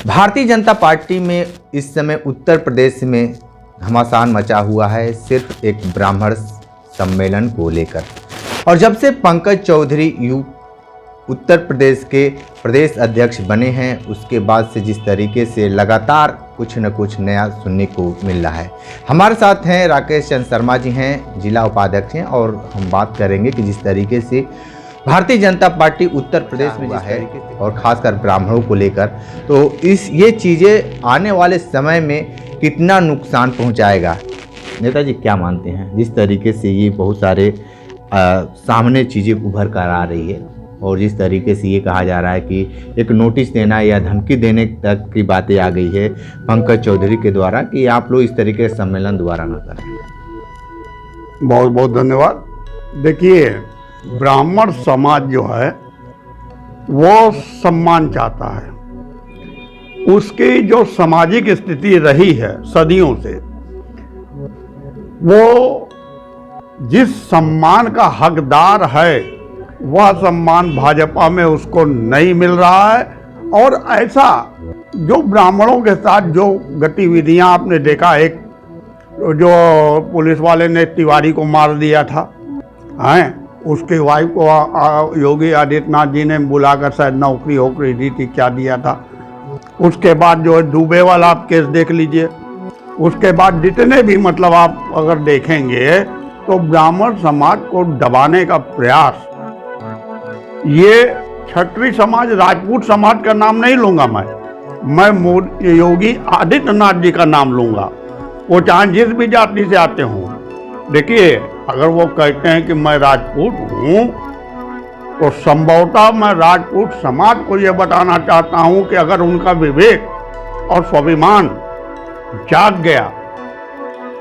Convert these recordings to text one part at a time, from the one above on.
Bharatiya Janata party में इस समय उत्तर प्रदेश में घमासान मचा हुआ है, सिर्फ एक ब्राह्मण सम्मेलन को लेकर। और जब से पंकज चौधरी उत्तर प्रदेश के प्रदेश अध्यक्ष बने हैं, उसके बाद से जिस तरीके से लगातार कुछ न कुछ नया सुनने को मिल रहा है। हमारे साथ हैं राकेश चंद्र शर्मा जी, हैं जिला उपाध्यक्ष हैं, और हम बात करेंगे कि जिस तरीके से भारतीय जनता पार्टी उत्तर प्रदेश में जिस तरीके से और खासकर ब्राह्मणों को लेकर, तो ये चीज़ें आने वाले समय में कितना नुकसान पहुंचाएगा। नेताजी क्या मानते हैं, जिस तरीके से ये बहुत सारे सामने चीज़ें उभर कर आ रही है, और जिस तरीके से ये कहा जा रहा है कि एक नोटिस देना या धमकी देने तक की बातें आ गई है पंकज चौधरी के द्वारा कि आप लोग इस तरीके से सम्मेलन दोबारा ना करें। बहुत बहुत धन्यवाद। देखिए, ब्राह्मण समाज जो है वो सम्मान चाहता है। उसकी जो सामाजिक स्थिति रही है सदियों से, वो जिस सम्मान का हकदार है वह सम्मान भाजपा में उसको नहीं मिल रहा है। और ऐसा जो ब्राह्मणों के साथ जो गतिविधियां आपने देखा, एक जो पुलिस वाले ने तिवारी को मार दिया था, हैं, उसके वाइफ को योगी आदित्यनाथ जी ने बुलाकर शायद नौकरी वोकरी दी थी, क्या दिया था। उसके बाद जो दुबे वाला आप केस देख लीजिए। उसके बाद जितने भी मतलब आप अगर देखेंगे तो ब्राह्मण समाज को दबाने का प्रयास, ये क्षत्रिय समाज राजपूत समाज का नाम नहीं लूंगा मैं योगी आदित्यनाथ जी का नाम लूंगा, वो चाहे जिस भी जाति से आते हों। देखिए, अगर वो कहते हैं कि मैं राजपूत हूँ, तो संभवतः मैं राजपूत समाज को ये बताना चाहता हूँ कि अगर उनका विवेक और स्वाभिमान जाग गया,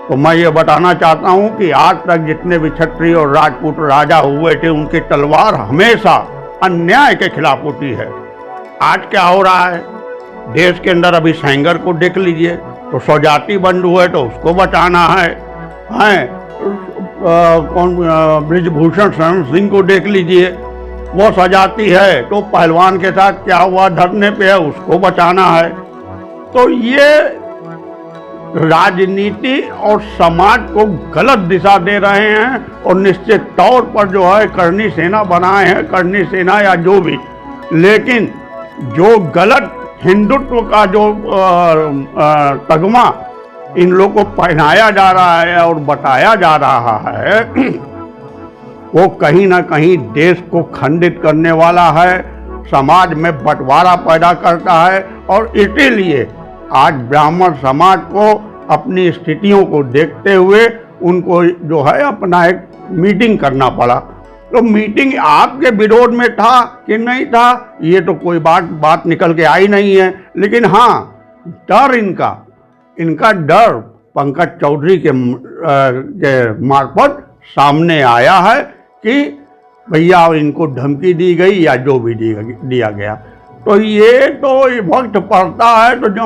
तो मैं ये बताना चाहता हूँ कि आज तक जितने भी क्षत्रिय और राजपूत राजा हुए थे, उनकी तलवार हमेशा अन्याय के खिलाफ होती है। आज क्या हो रहा है देश के अंदर, अभी सेंगर को देख लीजिए, तो स्वजाति बंधु है तो उसको बचाना है। कौन ब्रिजभूषण शरण सिंह को देख लीजिए, वो स्वजाति है तो पहलवान के साथ क्या हुआ धरने पे है, उसको बचाना है। तो ये राजनीति और समाज को गलत दिशा दे रहे हैं, और निश्चित तौर पर जो है करनी सेना बनाए हैं, करनी सेना या जो भी, लेकिन जो गलत हिंदुत्व का जो तगमा इन लोगों को पहनाया जा रहा है और बताया जा रहा है, वो कहीं ना कहीं देश को खंडित करने वाला है, समाज में बंटवारा पैदा करता है। और इसीलिए आज ब्राह्मण समाज को अपनी स्थितियों को देखते हुए उनको जो है अपना एक मीटिंग करना पड़ा। तो मीटिंग आपके विरोध में था कि नहीं था, ये तो कोई बात निकल के आई नहीं है, लेकिन हाँ, डर इनका डर पंकज चौधरी के मार्फत सामने आया है कि भैया इनको धमकी दी गई या जो भी दिया गया। तो ये तो वक्त पड़ता है तो जब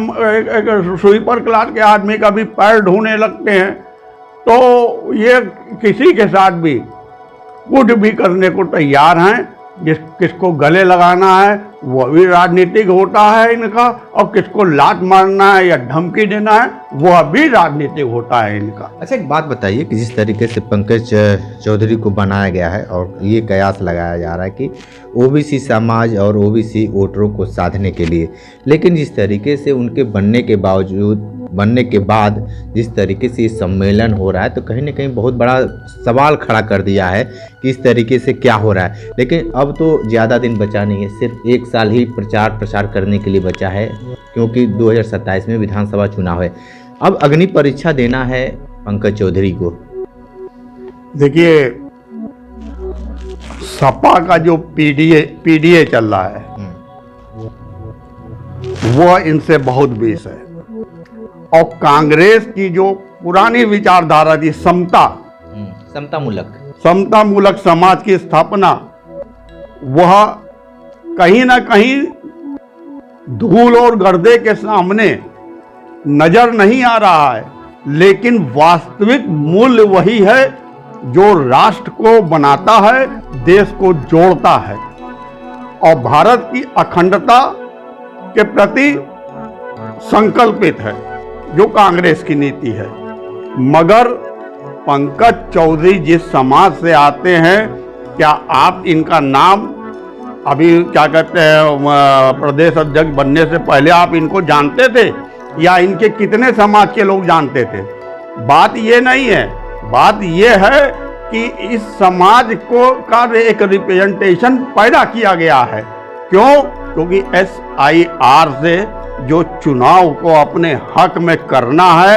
एक स्वीपर क्लास के आदमी का भी पैर ढूंढने लगते हैं, तो ये किसी के साथ भी कुछ भी करने को तैयार हैं। किसको गले लगाना है वो भी राजनीतिक होता है इनका, और किसको लात मारना है या धमकी देना है वह भी राजनीतिक होता है इनका। अच्छा, एक बात बताइए कि जिस तरीके से पंकज चौधरी को बनाया गया है और ये कयास लगाया जा रहा है कि ओबीसी समाज और ओबीसी वोटरों को साधने के लिए, लेकिन जिस तरीके से उनके बनने के बाद जिस तरीके से ये सम्मेलन हो रहा है, तो कहीं ना कहीं बहुत बड़ा सवाल खड़ा कर दिया है कि इस तरीके से क्या हो रहा है। लेकिन अब तो ज़्यादा दिन बचा नहीं है, सिर्फ 1 साल ही प्रचार करने के लिए बचा है, क्योंकि 2027 में विधानसभा चुनाव है। अब अग्नि परीक्षा देना है पंकज चौधरी को। देखिए, सपा का जो पीडीए चल रहा है वो इनसे बहुत बेस है, और कांग्रेस की जो पुरानी विचारधारा थी समता मूलक समाज की स्थापना, वह कहीं ना कहीं धूल और गर्दे के सामने नजर नहीं आ रहा है। लेकिन वास्तविक मूल्य वही है जो राष्ट्र को बनाता है, देश को जोड़ता है और भारत की अखंडता के प्रति संकल्पित है, जो कांग्रेस की नीति है। मगर पंकज चौधरी जिस समाज से आते हैं, क्या आप इनका नाम अभी क्या कहते हैं प्रदेश अध्यक्ष बनने से पहले आप इनको जानते थे, या इनके कितने समाज के लोग जानते थे? बात ये नहीं है, बात ये है कि इस समाज को का एक रिप्रेजेंटेशन पैदा किया गया है। क्यों? क्योंकि SIR से जो चुनाव को अपने हक में करना है,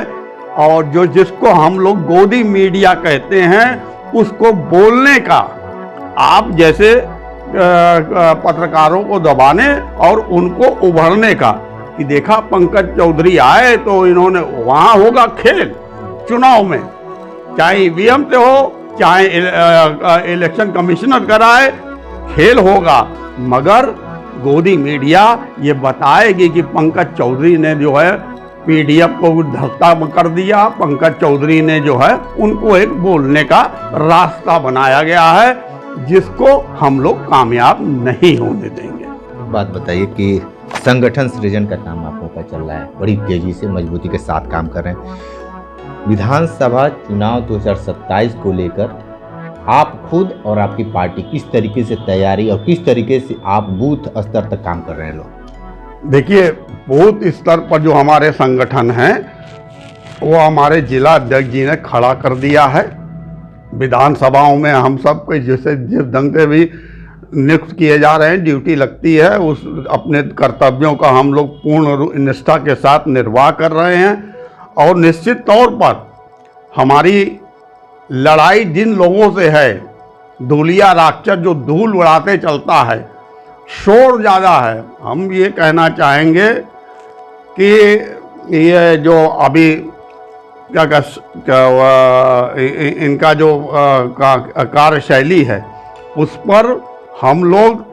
और जो जिसको हम लोग गोदी मीडिया कहते हैं, उसको बोलने का, आप जैसे पत्रकारों को दबाने और उनको उभरने का, कि देखा पंकज चौधरी आए तो इन्होंने, वहाँ होगा खेल चुनाव में, चाहे EVM से हो, चाहे इलेक्शन कमिश्नर कराए, खेल होगा। मगर गोदी मीडिया ये बताएगी कि पंकज चौधरी ने जो है PDF को धत्ता कर दिया, पंकज चौधरी ने जो है उनको एक बोलने का रास्ता बनाया गया है, जिसको हम लोग कामयाब नहीं होने देंगे। बात बताइए कि संगठन सृजन का काम आप लोगों का चल रहा है, बड़ी तेजी से मजबूती के साथ काम कर रहे हैं। विधानसभा चुनाव 2027 को लेकर आप खुद और आपकी पार्टी किस तरीके से तैयारी और किस तरीके से आप बूथ स्तर तक काम कर रहे हैं लोग? देखिए, बूथ स्तर पर जो हमारे संगठन हैं, वो हमारे जिला अध्यक्ष जी ने खड़ा कर दिया है। विधानसभाओं में हम सब को जिस ढंग से भी नियुक्त किए जा रहे हैं, ड्यूटी लगती है, उस अपने कर्तव्यों का हम लोग पूर्ण निष्ठा के साथ निर्वाह कर रहे हैं। और निश्चित तौर पर हमारी लड़ाई जिन लोगों से है, धूलिया राक्षस जो धूल उड़ाते चलता है, शोर ज़्यादा है, हम ये कहना चाहेंगे कि ये जो अभी इनका जो कार्यशैली है, उस पर हम लोग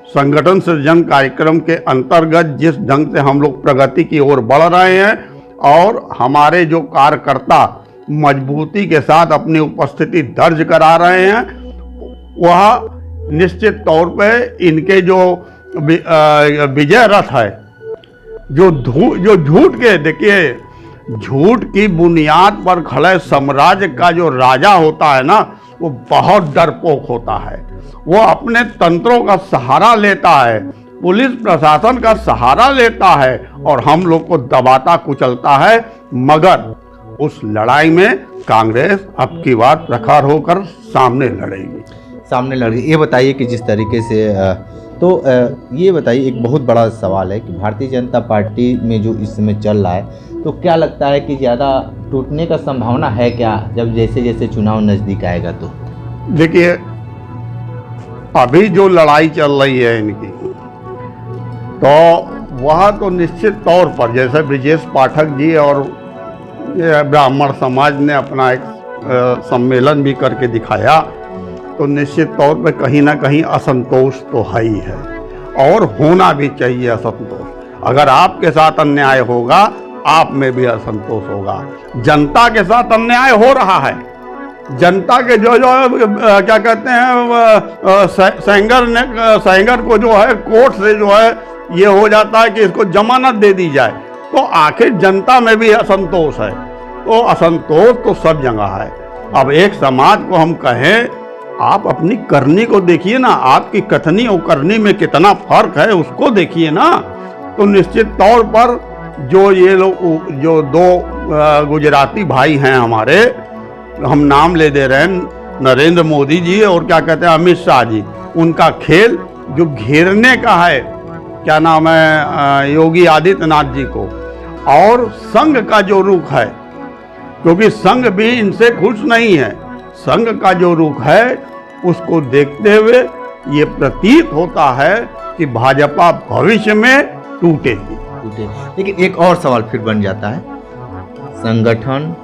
संगठन सृजन कार्यक्रम के अंतर्गत जिस ढंग से हम लोग प्रगति की ओर बढ़ रहे हैं, और हमारे जो कार्यकर्ता मजबूती के साथ अपनी उपस्थिति दर्ज करा रहे हैं, वह निश्चित तौर पे इनके जो विजय रथ है, जो झूठ के, देखिए, झूठ की बुनियाद पर खड़े साम्राज्य का जो राजा होता है ना, वो बहुत डरपोक होता है। वो अपने तंत्रों का सहारा लेता है, पुलिस प्रशासन का सहारा लेता है, और हम लोग को दबाता कुचलता है। मगर उस लड़ाई में कांग्रेस अब की बार प्रखर होकर सामने लड़ेगी। ये बताइए कि जिस तरीके से ये बताइए, एक बहुत बड़ा सवाल है कि भारतीय जनता पार्टी में जो इस समय चल रहा है, तो क्या लगता है कि ज़्यादा टूटने का संभावना है क्या, जब जैसे जैसे चुनाव नज़दीक आएगा? तो देखिए, अभी जो लड़ाई चल रही है इनकी, तो वह तो निश्चित तौर पर, जैसे ब्रिजेश पाठक जी और ब्राह्मण समाज ने अपना एक सम्मेलन भी करके दिखाया, तो निश्चित तौर पर कहीं ना कहीं असंतोष तो है ही है, और होना भी चाहिए असंतोष। अगर आपके साथ अन्याय होगा, आप में भी असंतोष होगा। जनता के साथ अन्याय हो रहा है, जनता के जो क्या कहते हैं, सेंगर को जो है कोर्ट से जो है ये हो जाता है कि इसको जमानत दे दी जाए, तो आखिर जनता में भी असंतोष है। तो असंतोष तो सब जगह है। अब एक समाज को हम कहें, आप अपनी करनी को देखिए ना, आपकी कथनी और करनी में कितना फर्क है, उसको देखिए ना। तो निश्चित तौर पर जो ये लोग, जो दो गुजराती भाई हैं हमारे, हम नाम ले दे रहे हैं, नरेंद्र मोदी जी और क्या कहते हैं अमित शाह जी, उनका खेल जो घेरने का है, क्या नाम है, योगी आदित्यनाथ जी को, और संघ का जो रुख है, क्योंकि संघ भी इनसे खुश नहीं है, संघ का जो रुख है उसको देखते हुए ये प्रतीत होता है कि भाजपा भविष्य में टूटेगी। लेकिन एक और सवाल फिर बन जाता है, संगठन,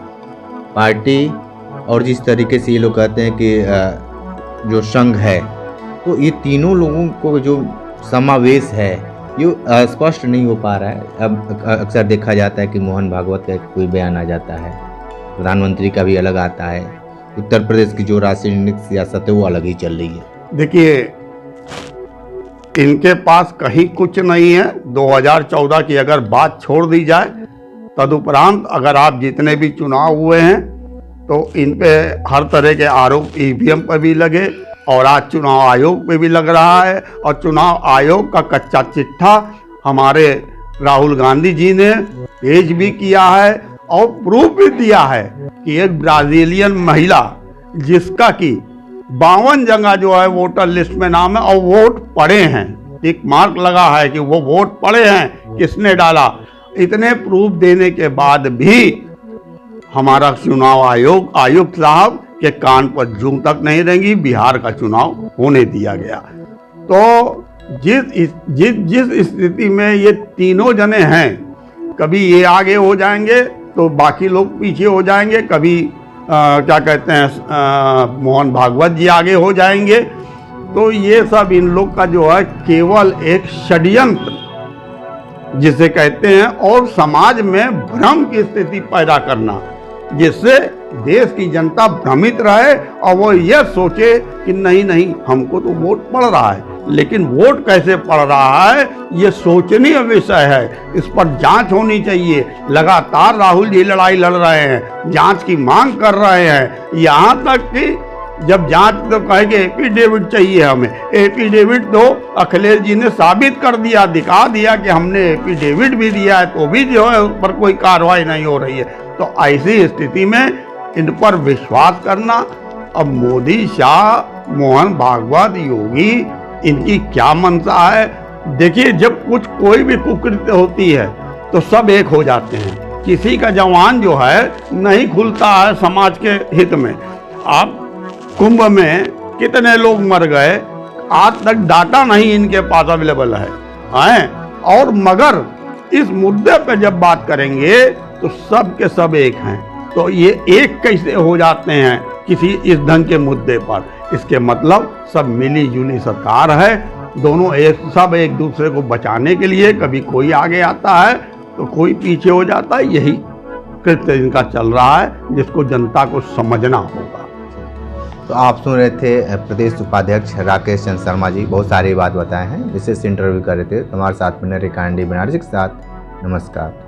पार्टी और जिस तरीके से ये लोग कहते हैं कि जो संघ है, तो ये तीनों लोगों को जो समावेश है ये स्पष्ट नहीं हो पा रहा है। अब अक्सर देखा जाता है कि मोहन भागवत का कोई बयान आ जाता है, प्रधानमंत्री का भी अलग आता है, उत्तर प्रदेश की जो राजनीतिक सियासत है वो अलग ही चल रही है। देखिए, इनके पास कहीं कुछ नहीं है। 2014 की अगर बात छोड़ दी जाए, तदुपरांत अगर आप जितने भी चुनाव हुए हैं तो इन पे हर तरह के आरोप ईवीएम पर भी लगे और आज चुनाव आयोग पे भी लग रहा है। और चुनाव आयोग का कच्चा चिट्ठा हमारे राहुल गांधी जी ने पेश भी किया है और प्रूफ भी दिया है कि एक ब्राजीलियन महिला जिसका कि 52 जगह जो है वोटर लिस्ट में नाम है और वोट पड़े हैं, एक मार्क लगा है कि वो वोट पड़े हैं, किसने डाला, इतने प्रूफ देने के बाद भी हमारा चुनाव आयुक्त साहब के कान पर जूं तक नहीं रहेंगी, बिहार का चुनाव होने दिया गया। तो जिस स्थिति में ये तीनों जने हैं, कभी ये आगे हो जाएंगे तो बाकी लोग पीछे हो जाएंगे, कभी क्या कहते हैं मोहन भागवत जी आगे हो जाएंगे। तो ये सब इन लोग का जो है केवल एक षड्यंत्र जिसे कहते हैं, और समाज में भ्रम की स्थिति पैदा करना, जिससे देश की जनता भ्रमित रहे और वो ये सोचे कि नहीं हमको तो वोट पड़ रहा है, लेकिन वोट कैसे पड़ रहा है ये सोचनीय विषय है। इस पर जांच होनी चाहिए। लगातार राहुल जी लड़ाई लड़ रहे हैं, जांच की मांग कर रहे हैं, यहाँ तक कि जब जांच तो कहेंगे एफिडेविट चाहिए हमें, एफिडेविट तो अखिलेश जी ने साबित कर दिया, दिखा दिया कि हमने एफिडेविट भी दिया है, तो भी जो है उस पर कोई कार्रवाई नहीं हो रही है। तो ऐसी स्थिति में इन पर विश्वास करना, अब मोदी, शाह, मोहन भागवत, योगी, इनकी क्या मंशा है। देखिए, जब कोई भी कुकृत्य होती है तो सब एक हो जाते हैं। किसी का जवान जो है नहीं खुलता है समाज के हित में। आप कुंभ में कितने लोग मर गए, आज तक डाटा नहीं इनके पास अवेलेबल है। और मगर इस मुद्दे पे जब बात करेंगे तो सब के सब एक हैं। तो ये एक कैसे हो जाते हैं किसी इस ढंग के मुद्दे पर? इसके मतलब सब मिली जुली सरकार है, दोनों सब एक दूसरे को बचाने के लिए, कभी कोई आगे आता है तो कोई पीछे हो जाता है। यही कृत्य इनका चल रहा है, जिसको जनता को समझना होगा। तो आप सुन रहे थे प्रदेश उपाध्यक्ष राकेश चंद्र शर्मा जी, बहुत सारी बात बताए हैं, विशेष इंटरव्यू कर रहे थे। तुम्हारे साथ में रिकांडी बनारसी के साथ। नमस्कार।